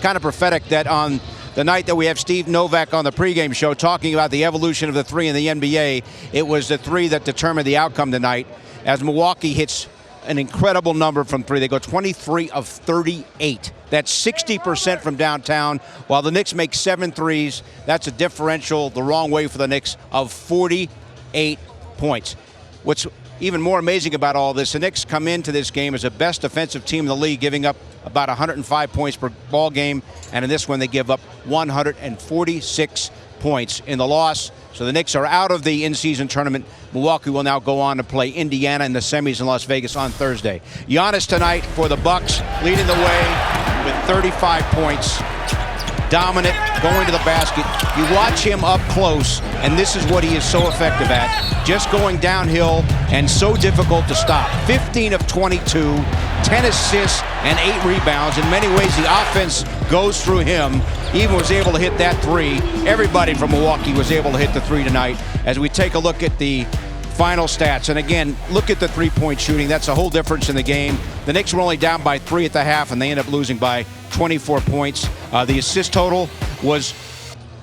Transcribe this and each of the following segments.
Kind of prophetic that on the night that we have Steve Novak on the pregame show talking about the evolution of the three in the NBA, it was the three that determined the outcome tonight. As Milwaukee hits an incredible number from three. They go 23 of 38. That's 60% from downtown, while the Knicks make 7 threes. That's a differential the wrong way for the Knicks of 48 points. What's even more amazing about all this, the Knicks come into this game as the best defensive team in the league, giving up about 105 points per ball game, and in this one they give up 146 points in the loss. So the Knicks are out of the in-season tournament. Milwaukee will now go on to play Indiana in the semis in Las Vegas on Thursday. Giannis tonight for the Bucks, leading the way with 35 points. Dominant, going to the basket. You watch him up close, and this is what he is so effective at. Just going downhill and so difficult to stop. 15 of 22, 10 assists, and 8 rebounds. In many ways, the offense goes through him. He even was able to hit that three. Everybody from Milwaukee was able to hit the three tonight. As we take a look at the final stats, and again, look at the three-point shooting. That's a whole difference in the game. The Knicks were only down by 3 at the half, and they ended up losing by 24 points. The assist total was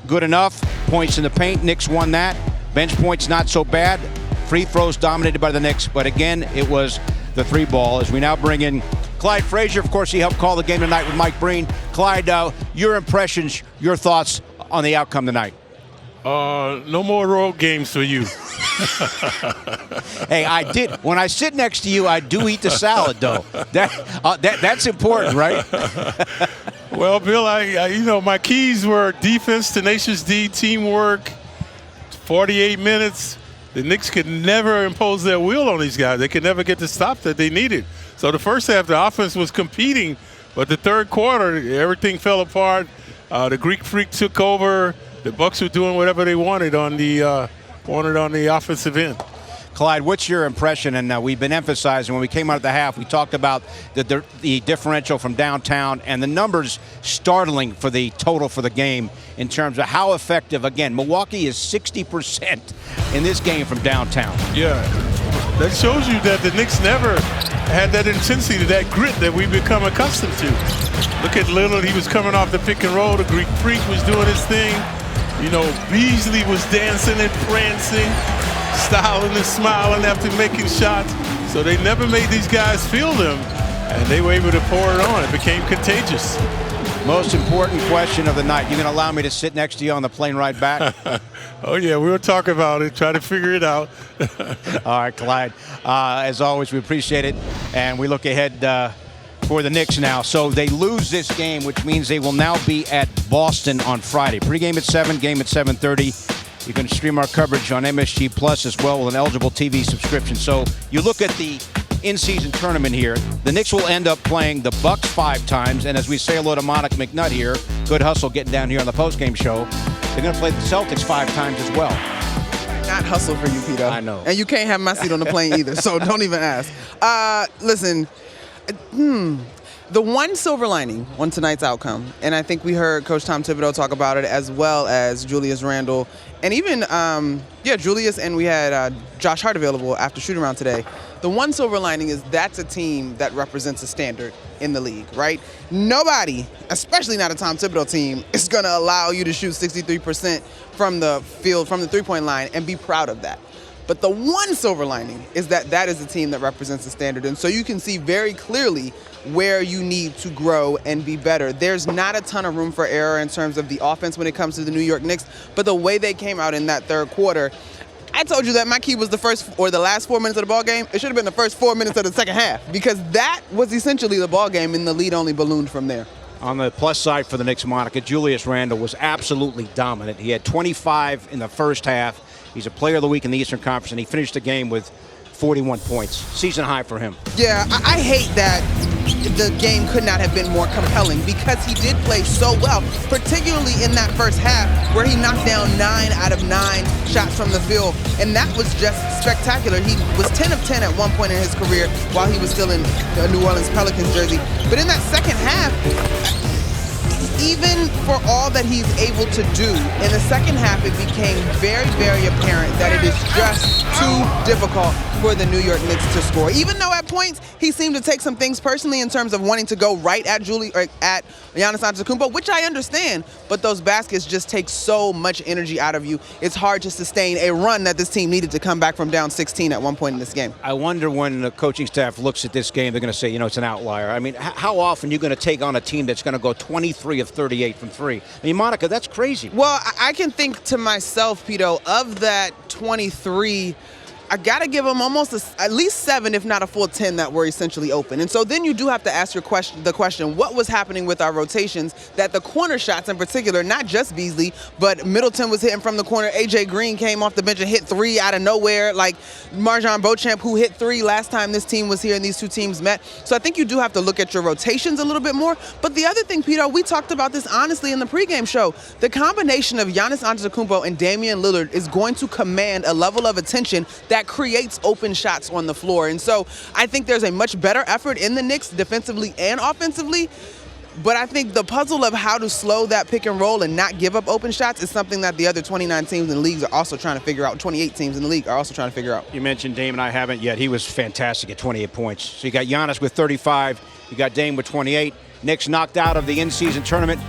good enough. Points in the paint, Knicks won that. Bench points, not so bad. Free throws dominated by the Knicks, but again, it was the three ball. As we now bring in Clyde Frazier. Of course, he helped call the game tonight with Mike Breen. Clyde, your impressions, your thoughts on the outcome tonight? No more road games for you. Hey, I did. When I sit next to you, I do eat the salad, though. That's important, right? Well, Bill, I my keys were defense, tenacious D, teamwork, 48 minutes. The Knicks could never impose their will on these guys. They could never get the stop that they needed. So the first half, the offense was competing, but the third quarter, everything fell apart. The Greek Freak took over. The Bucks were doing whatever they wanted on the offensive end. Clyde, what's your impression? And we've been emphasizing when we came out at the half, we talked about the differential from downtown and the numbers startling for the total for the game in terms of how effective. Again, Milwaukee is 60% in this game from downtown. Yeah, that shows you that the Knicks never had that intensity, that grit that we've become accustomed to. Look at Lillard, he was coming off the pick and roll. The Greek Freak was doing his thing. You know, Beasley was dancing and prancing, styling and smiling after making shots. So they never made these guys feel them, and they were able to pour it on. It became contagious. Most important question of the night. You going to allow me to sit next to you on the plane ride back? Oh, yeah, we'll talk about it, try to figure it out. All right, Clyde. As always, we appreciate it, and we look ahead for the Knicks now. So they lose this game, which means they will now be at Boston on Friday. Pre-game at 7, game at 7:30. You can stream our coverage on MSG Plus as well with an eligible TV subscription. So you look at the in-season tournament here. The Knicks will end up playing the Bucks 5 times, and as we say hello to Monica McNutt here, good hustle getting down here on the postgame show, they're going to play the Celtics 5 times as well. Not hustle for you, Peter. I know. And you can't have my seat on the plane either, so don't even ask. Listen, the one silver lining on tonight's outcome, and I think we heard Coach Tom Thibodeau talk about it, as well as Julius Randle, and even, Julius, and we had Josh Hart available after shoot around today. The one silver lining is that's a team that represents a standard in the league, right? Nobody, especially not a Tom Thibodeau team, is going to allow you to shoot 63% from the field, from the three-point line, and be proud of that. But the one silver lining is that that is a team that represents a standard. And so you can see very clearly where you need to grow and be better. There's not a ton of room for error in terms of the offense when it comes to the New York Knicks, but the way they came out in that third quarter, I told you that my key was the last 4 minutes of the ball game. It should have been the first 4 minutes of the second half, because that was essentially the ball game, and the lead only ballooned from there. On the plus side for the Knicks, Monica, Julius Randle was absolutely dominant. He had 25 in the first half. He's a player of the week in the Eastern Conference, and he finished the game with 41 points. Season high for him. Yeah, I hate that the game could not have been more compelling, because he did play so well, particularly in that first half where he knocked down 9 out of 9 shots from the field, and that was just spectacular. He was 10 of 10 at one point in his career while he was still in the New Orleans Pelicans jersey. But in that second half, even for all that he's able to do, in the second half it became very, very apparent that it is just too difficult for the New York Knicks to score. Even though at points he seemed to take some things personally in terms of wanting to go right at at Giannis Antetokounmpo, which I understand, but those baskets just take so much energy out of you. It's hard to sustain a run that this team needed to come back from down 16 at one point in this game. I wonder when the coaching staff looks at this game, they're going to say, you know, it's an outlier. I mean, how often are you going to take on a team that's going to go 23 of 38 from three? I mean, Monica, that's crazy. Well, I can think to myself, Pito, of that 23, I got to give them almost at least 7, if not a full 10 that were essentially open. And so then you do have to ask the question, what was happening with our rotations that the corner shots in particular, not just Beasley, but Middleton was hitting from the corner. A.J. Green came off the bench and hit 3 out of nowhere, like Marjon Beauchamp, who hit 3 last time this team was here and these two teams met. So I think you do have to look at your rotations a little bit more. But the other thing, Pito, we talked about this honestly in the pregame show. The combination of Giannis Antetokounmpo and Damian Lillard is going to command a level of attention that creates open shots on the floor. And so I think there's a much better effort in the Knicks defensively and offensively. But I think the puzzle of how to slow that pick and roll and not give up open shots is something that the other 29 teams in the league are also trying to figure out. 28 teams in the league are also trying to figure out. You mentioned Dame, and I haven't yet. He was fantastic at 28 points. So you got Giannis with 35. You got Dame with 28. Knicks knocked out of the in-season tournament.